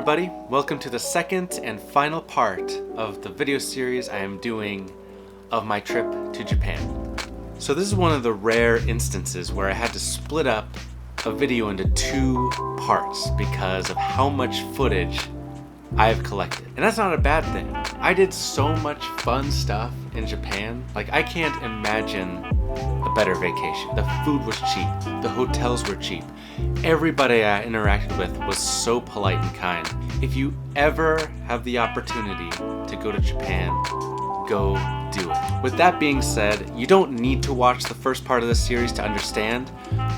everybody, welcome to the second and final part of the video series I am doing of my trip to Japan. So this is one of the rare instances where I had to split up a video into two parts because of how much footage I have collected. And that's not a bad thing. I did so much fun stuff in Japan. Like, I can't imagine a better vacation. The food was cheap. The hotels were cheap. Everybody I interacted with was so polite and kind. If you ever have the opportunity to go to Japan, go do it. With that being said, you don't need to watch the first part of this series to understand,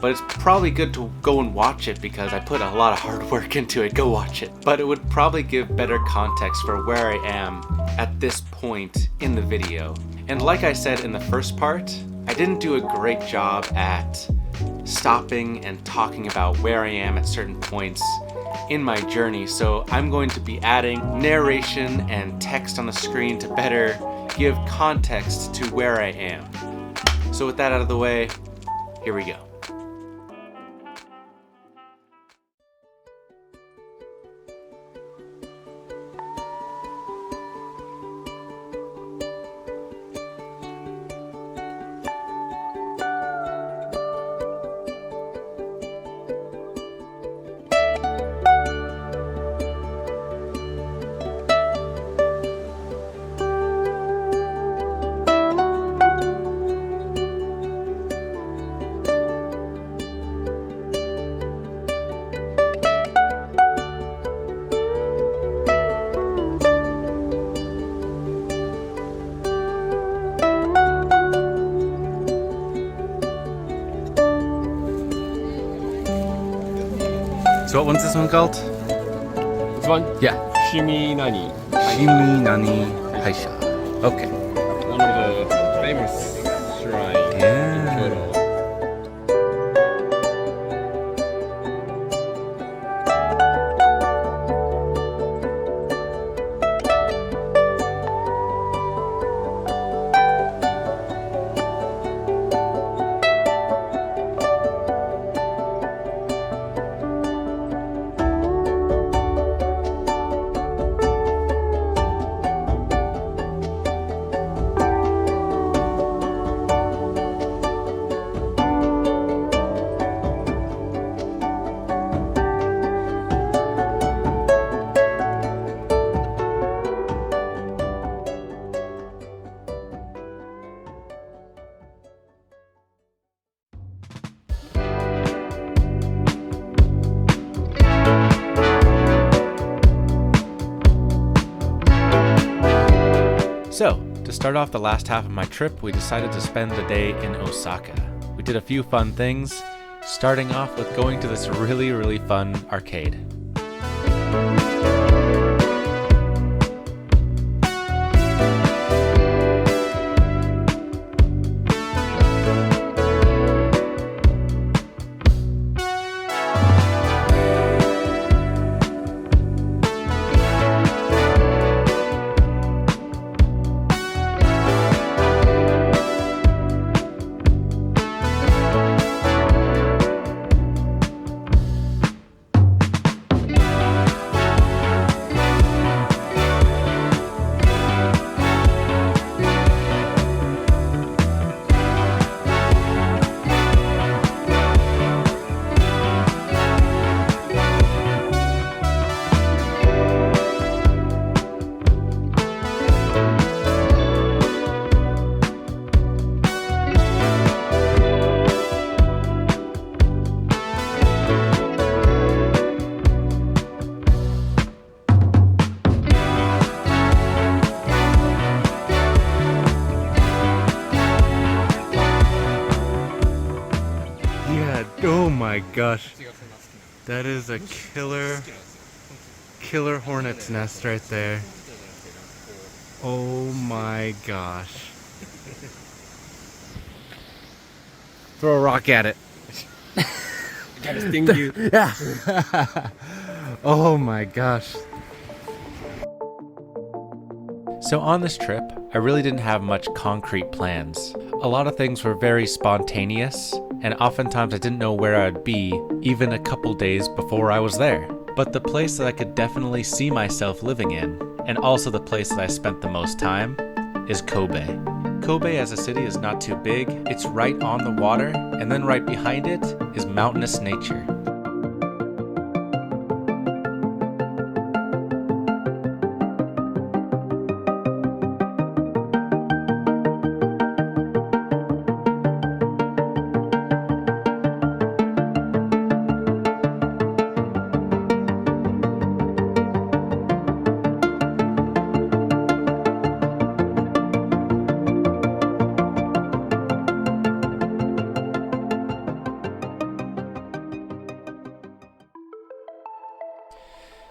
but it's probably good to go and watch it because I put a lot of hard work into it. Go watch it. But it would probably give better context for where I am at this point in the video. And like I said in the first part, I didn't do a great job at stopping and talking about where I am at certain points in my journey, so I'm going to be adding narration and text on the screen to better give context to where I am. So with that out of the way, here we go. So what one's this one called? This one? Yeah. Shiminani. Shiminani Haisha. Okay. One of the famous shrine Yeah. in Kyoto. So, to start off the last half of my trip, we decided to spend the day in Osaka. We did a few fun things, starting off with going to this really fun arcade. Oh my gosh, that is a killer hornet's nest right there. Oh my gosh. Throw a rock at it. Gotta sting you. Yeah. Oh my gosh. So on this trip, I really didn't have much concrete plans. A lot of things were very spontaneous, and oftentimes I didn't know where I'd be even a couple days before I was there. But the place that I could definitely see myself living in, and also the place that I spent the most time, is Kobe. Kobe as a city is not too big, it's right on the water, and then right behind it is mountainous nature.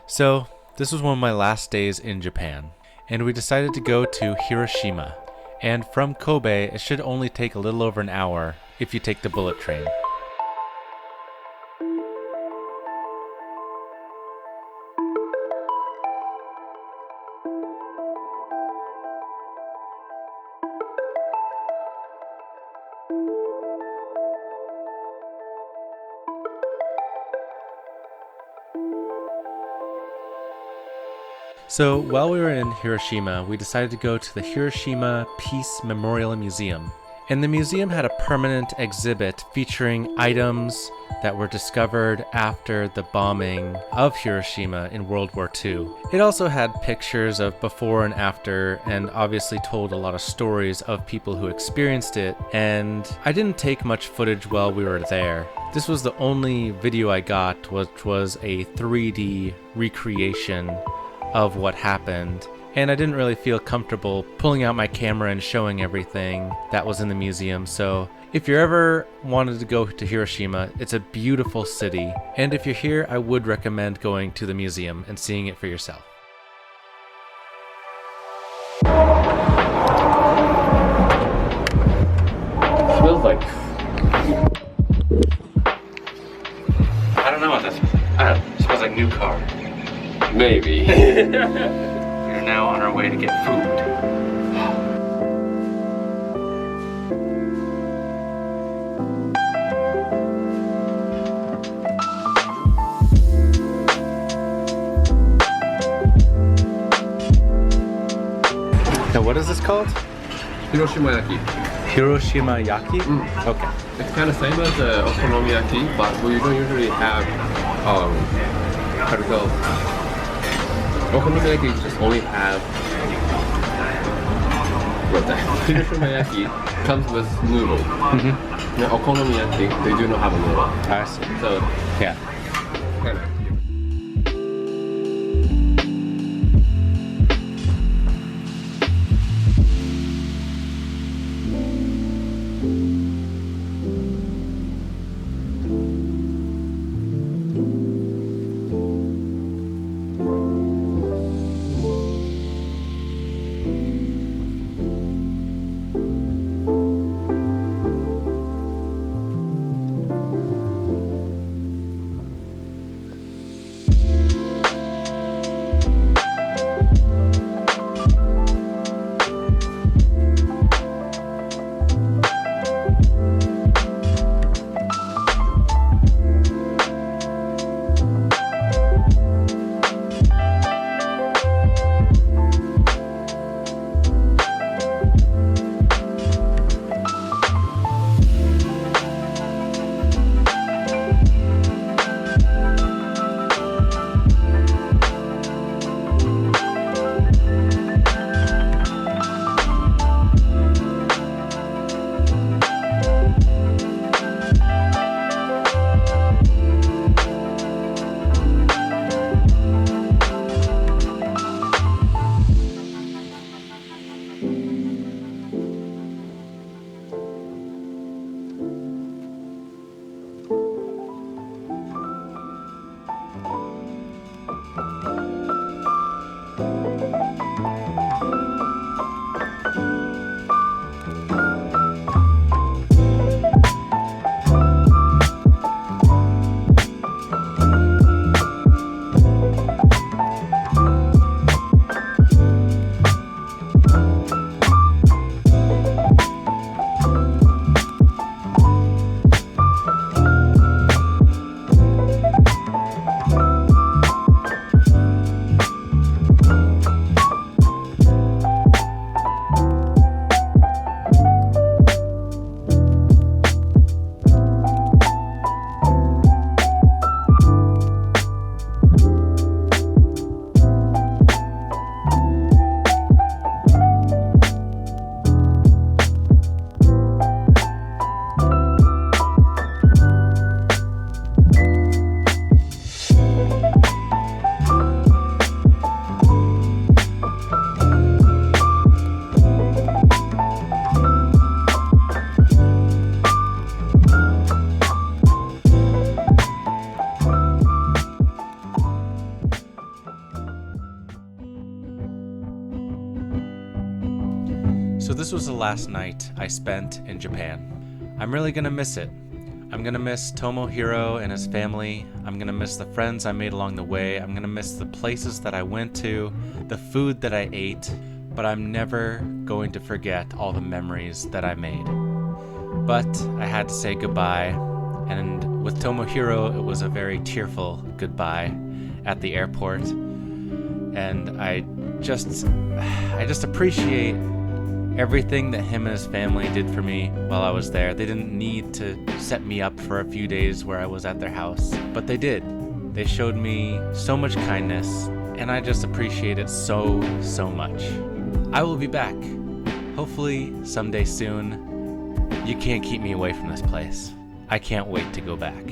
So, this was one of my last days in Japan, and we decided to go to Hiroshima. And from Kobe, it should only take a little over an hour if you take the bullet train. So while we were in Hiroshima, we decided to go to the Hiroshima Peace Memorial Museum. And the museum had a permanent exhibit featuring items that were discovered after the bombing of Hiroshima in World War II. It also had pictures of before and after, and obviously told a lot of stories of people who experienced it. And I didn't take much footage while we were there. This was the only video I got, which was a 3D recreation of what happened, and I didn't really feel comfortable pulling out my camera and showing everything that was in the museum. So if you're ever wanted to go to Hiroshima, it's a beautiful city, and if you're here, I would recommend going to the museum and seeing it for yourself. Smells like. I don't know what that smells like. I don't know. It smells like new car. Maybe. We're now on our way to get food. Now, what is this called? Hiroshima yaki. Hiroshima yaki? Okay. It's kind of same as okonomiyaki, but we don't usually have how to go. Okonomiyaki just only have what the Hiroshima yaki comes with noodle. Now okonomiyaki they do not have a noodle. I see. So Yeah. kind of. So this was the last night I spent in Japan. I'm really gonna miss it. I'm gonna miss Tomohiro and his family. I'm gonna miss the friends I made along the way. I'm gonna miss the places that I went to, the food that I ate, but I'm never going to forget all the memories that I made. But I had to say goodbye, and with Tomohiro, it was a very tearful goodbye at the airport. And I just appreciate everything that him and his family did for me while I was there. They didn't need to set me up for a few days where I was at their house, but they did. They showed me so much kindness, and I just appreciate it so much. I will be back, hopefully someday soon. You can't keep me away from this place. I can't wait to go back.